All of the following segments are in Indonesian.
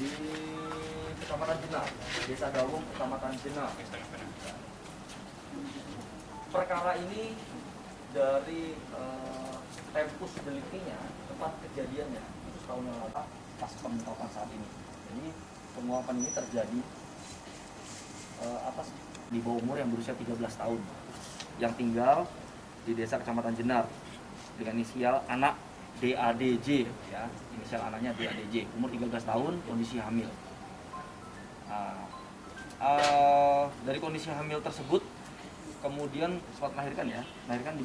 di Kecamatan Jenar, Desa Dawung, Kecamatan Jenar. Perkara ini dari tempus deliktinya, tempat kejadiannya itu setahun yang lalu pas pengungkapan saat ini. Jadi penguapan ini terjadi di bawah umur yang berusia 13 tahun yang tinggal di desa Kecamatan Jenar dengan inisial anak DADJ, ya, inisial anaknya DADJ, umur 13 tahun, kondisi hamil. Dari kondisi hamil tersebut kemudian sempat melahirkan, ya, melahirkan di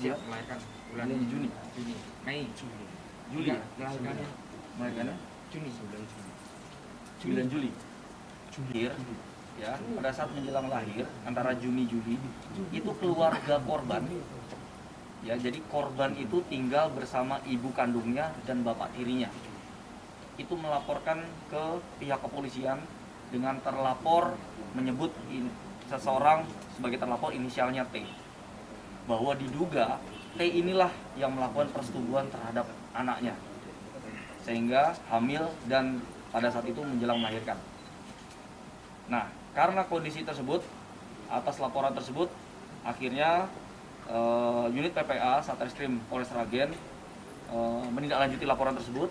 bulan Juni, Mei, Juli, melahirkannya Juni, 9 Juli. Ya, pada saat menjelang lahir antara Juni-Juli itu keluarga korban, ya, jadi korban itu tinggal bersama ibu kandungnya dan bapak tirinya. Itu melaporkan ke pihak kepolisian dengan terlapor menyebut seseorang sebagai terlapor inisialnya T, bahwa diduga T inilah yang melakukan persetubuhan terhadap anaknya sehingga hamil dan pada saat itu menjelang melahirkan. Nah, karena kondisi tersebut, atas laporan tersebut, akhirnya unit PPA Satreskrim Polres Sragen menindaklanjuti laporan tersebut,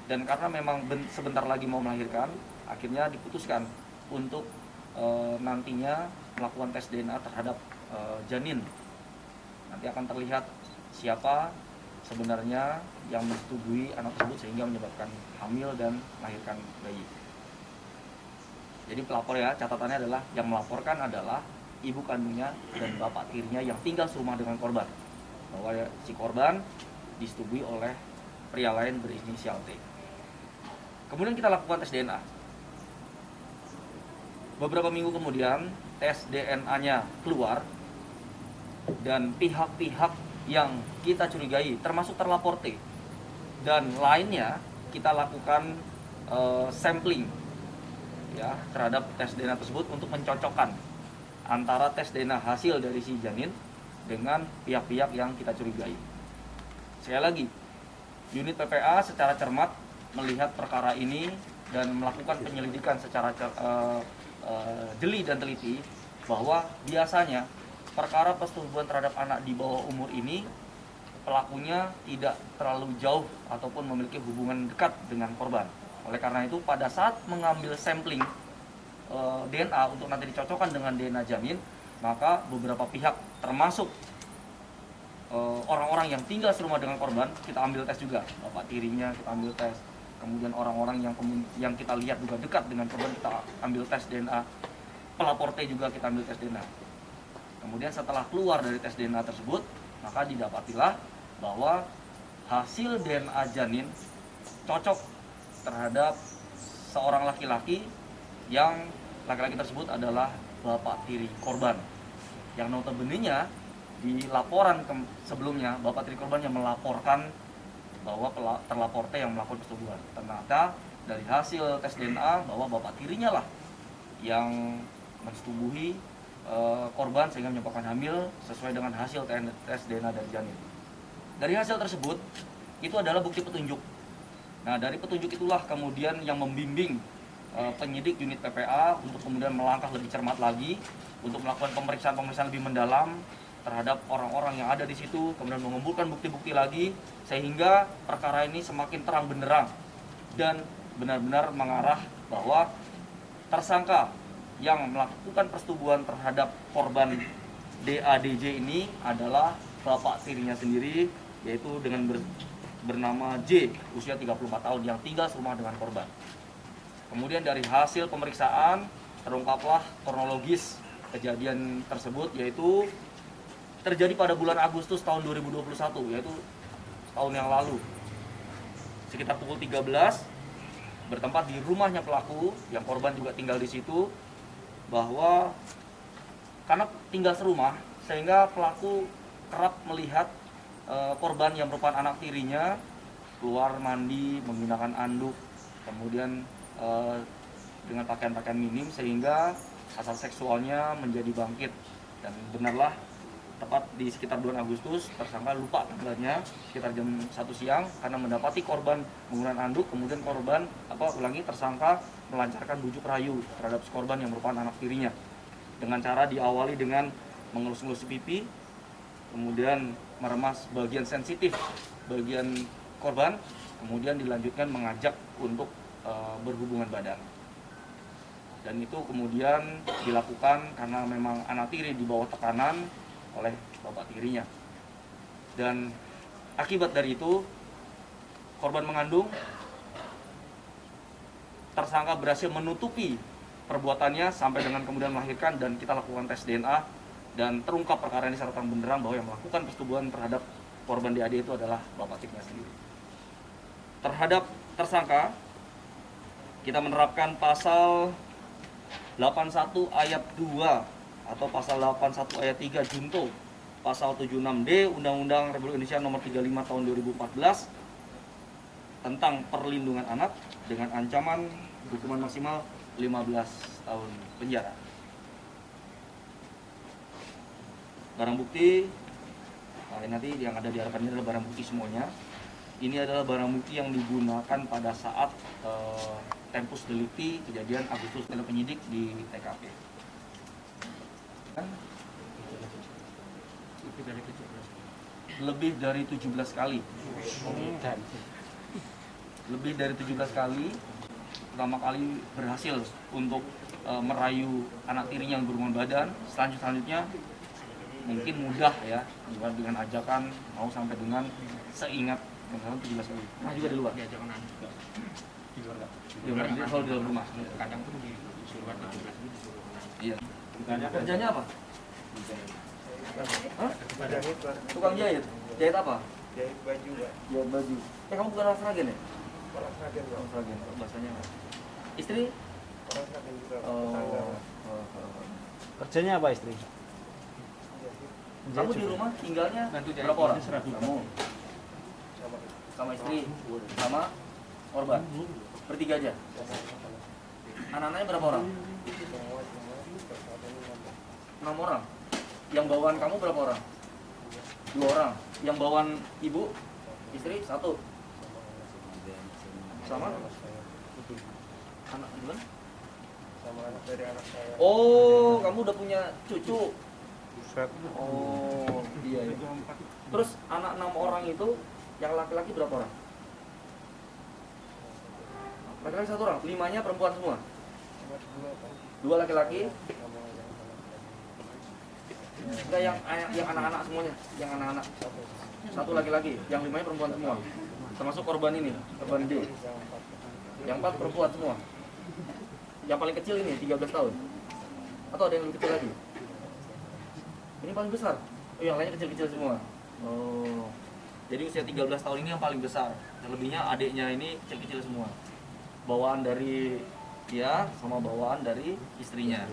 dan karena memang sebentar lagi mau melahirkan, akhirnya diputuskan untuk nantinya melakukan tes DNA terhadap janin. Nanti akan terlihat siapa sebenarnya yang menyetujui anak tersebut sehingga menyebabkan hamil dan melahirkan bayi. Jadi pelapor, ya, catatannya adalah yang melaporkan adalah ibu kandungnya dan bapak tirinya yang tinggal serumah dengan korban, bahwa si korban disetujui oleh pria lain berinisial T. Kemudian kita lakukan tes DNA. Beberapa minggu kemudian tes DNA-nya keluar dan pihak-pihak yang kita curigai termasuk terlapor T dan lainnya kita lakukan sampling, ya, terhadap tes DNA tersebut untuk mencocokkan antara tes DNA hasil dari si janin dengan pihak-pihak yang kita curigai. Sekali lagi, unit PPA secara cermat melihat perkara ini dan melakukan penyelidikan secara jeli dan teliti bahwa biasanya perkara persetubuhan terhadap anak di bawah umur ini pelakunya tidak terlalu jauh ataupun memiliki hubungan dekat dengan korban. Oleh karena itu, pada saat mengambil sampling DNA untuk nanti dicocokkan dengan DNA janin, maka beberapa pihak termasuk orang-orang yang tinggal serumah dengan korban kita ambil tes juga, bapak tirinya kita ambil tes, kemudian orang-orang yang kita lihat juga dekat dengan korban kita ambil tes DNA, pelapor T juga kita ambil tes DNA. Kemudian setelah keluar dari tes DNA tersebut, maka didapatilah bahwa hasil DNA janin cocok terhadap seorang laki-laki yang laki-laki tersebut adalah bapak tiri korban, yang notabene-nya di laporan sebelumnya bapak tiri korban yang melaporkan bahwa terlapor T yang melakukan persetubuhan. Ternyata dari hasil tes DNA bahwa bapak tirinya lah yang mensetubuhi korban sehingga menyebabkan hamil sesuai dengan hasil tes DNA dari janin. Dari hasil tersebut itu adalah bukti petunjuk. Nah, dari petunjuk itulah kemudian yang membimbing penyidik unit PPA untuk kemudian melangkah lebih cermat lagi untuk melakukan pemeriksaan lebih mendalam terhadap orang-orang yang ada di situ, kemudian mengumpulkan bukti-bukti lagi sehingga perkara ini semakin terang benderang dan benar-benar mengarah bahwa tersangka yang melakukan persetubuhan terhadap korban DADJ ini adalah bapak tirinya sendiri, yaitu dengan bernama J, usia 34 tahun yang tinggal serumah dengan korban. Kemudian dari hasil pemeriksaan terungkaplah kronologis kejadian tersebut, yaitu terjadi pada bulan Agustus tahun 2021, yaitu tahun yang lalu. Sekitar pukul 13 bertempat di rumahnya pelaku yang korban juga tinggal di situ, bahwa karena tinggal serumah sehingga pelaku kerap melihat korban yang merupakan anak tirinya keluar mandi menggunakan anduk, kemudian dengan pakaian-pakaian minim sehingga hasrat seksualnya menjadi bangkit. Dan benarlah tepat di sekitar bulan Agustus, tersangka lupa tanggalnya, sekitar jam 1 siang karena mendapati korban menggunakan anduk, kemudian tersangka melancarkan bujuk rayu terhadap si korban yang merupakan anak tirinya dengan cara diawali dengan mengelus-ngelus pipi, kemudian meremas bagian sensitif bagian korban, kemudian dilanjutkan mengajak untuk berhubungan badan. Dan itu kemudian dilakukan karena memang anak tiri di bawah tekanan oleh bapak tirinya. Dan akibat dari itu, korban mengandung, tersangka berhasil menutupi perbuatannya sampai dengan kemudian melahirkan, dan kita lakukan tes DNA dan terungkap perkara ini secara terang benderang bahwa yang melakukan persetubuhan terhadap korban DAD itu adalah bapak tirinya sendiri. Terhadap tersangka, kita menerapkan pasal 81 ayat 2 atau pasal 81 ayat 3 junto pasal 76D Undang-Undang Republik Indonesia nomor 35 tahun 2014 tentang perlindungan anak dengan ancaman hukuman maksimal 15 tahun penjara. Barang bukti, nanti yang ada di hadapan ini adalah barang bukti semuanya. Ini adalah barang bukti yang digunakan pada saat tempus delicti kejadian Agustus oleh penyidik di TKP. Lebih dari 17 kali. Lebih dari 17 kali. Pertama kali berhasil untuk merayu anak tirinya yang berhubungan badan. Selanjutnya mungkin mudah ya, dengan ajakan mau sampai dengan seingat 17 kali. Nah juga di luar. Di luar enggak? Di luar enggak, kalau di dalam rumah. Kadang pun di luar 17 kali. Iya. Kerjanya apa? Hah? Tukang jahit. Jahit apa? Jahit baju, Pak. Jahit baju. Kamu bukan orang Sragen ya? Orang Sragen, Pak. Orang Sragen. Bahasanya apa? Istri? Orang Sragen juga. Kerjanya apa istri? Kamu di rumah tinggalnya berapa orang? Kamu sama istri, sama korban. Bertiga aja. Anak-anaknya berapa orang? 6 orang. Yang bawaan kamu berapa orang? 2 orang. Yang bawaan ibu, istri 1. Sama? Anak gimana? Sama anak dari anak saya. Oh, kamu udah punya cucu. Oh, iya. Terus anak 6 orang itu yang laki-laki berapa orang? Laki-laki 1 orang, 5-nya perempuan semua. 2 laki-laki. Enggak, yang anak-anak semuanya, yang anak-anak. 1 laki-laki, yang 5-nya perempuan semua. Termasuk korban ini, korban D. Yang 4 perempuan semua. Yang paling kecil ini 13 tahun. Atau ada yang lebih kecil lagi? Ini paling besar. Oh, yang lainnya kecil-kecil semua. Oh. Jadi usia 13 tahun ini yang paling besar. Selebihnya adiknya ini kecil-kecil semua. Bawaan dari dia sama bawaan dari istrinya.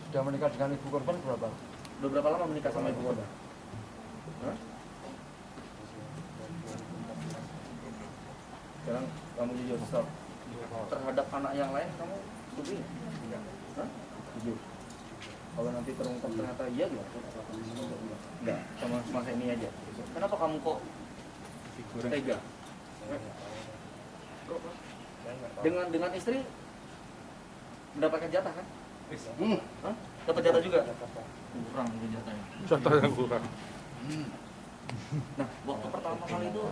Sudah menikah dengan ibu korban berapa? Udah berapa lama menikah sama ibu korban? Hah? Sekarang kamu jujur, stop. Terhadap anak yang lain kamu setuju? Hah? Setuju. Kalau nanti terungkap ternyata iya gimana? Enggak, sama semasa ini aja. Kenapa kamu kok tega? Dengan istri mendapatkan jatah kan? Hah? Dapat jatah juga? Kurang mungkin jatahnya. Jatahnya kurang. Nah, waktu pertama kali itu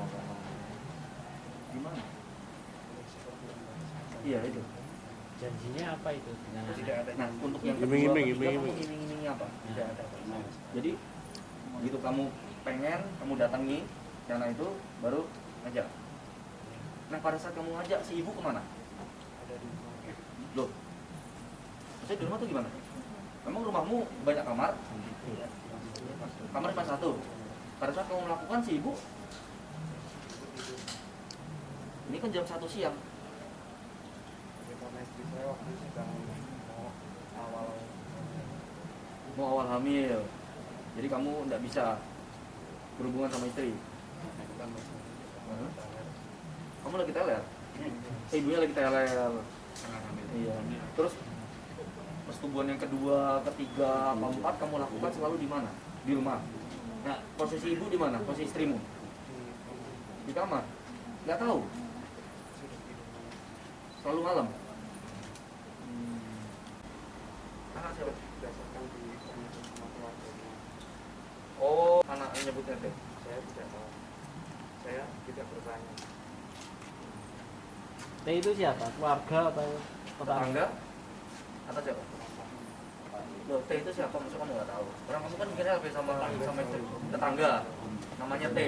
gimana? Iya itu. Janjinya apa itu dengan Tidak ada. Nah, untuk yang kedua, ketiga, kamu iming-imingi apa? Tidak ada. Jadi, begitu kamu pengen, kamu datangi karena itu baru ngajak. Nah, pada saat kamu ngajak, si ibu kemana? Ada di rumah. Loh, maksudnya di rumah tuh gimana? Memang rumahmu banyak kamar? Kamar cuma 1. Pada saat kamu melakukan, si ibu ini kan jam 1 siang. Karena istri saya waktu itu sedang Mau awal hamil. Jadi kamu tidak bisa berhubungan sama istri. Kamu lagi teler? Ibunya lagi teler. Iya. Terus persetubuhan yang kedua, ketiga, keempat kamu lakukan selalu di mana? Di rumah. Nah, posisi ibu di mana? Posisi istrimu? Di kamar? Nggak tahu? Selalu malam? Anak siapa? berdasarkan di komunikasi sama keluarganya. Oh, anak nyebutnya teh. Saya tidak tahu. Saya tidak bertanya. T itu siapa? Keluarga atau Tetangga? Atau siapa? Loh, T itu siapa? Maksudnya kamu nggak tahu? Orang kamu kan mikirnya lebih sama istri. Tetangga. Namanya T.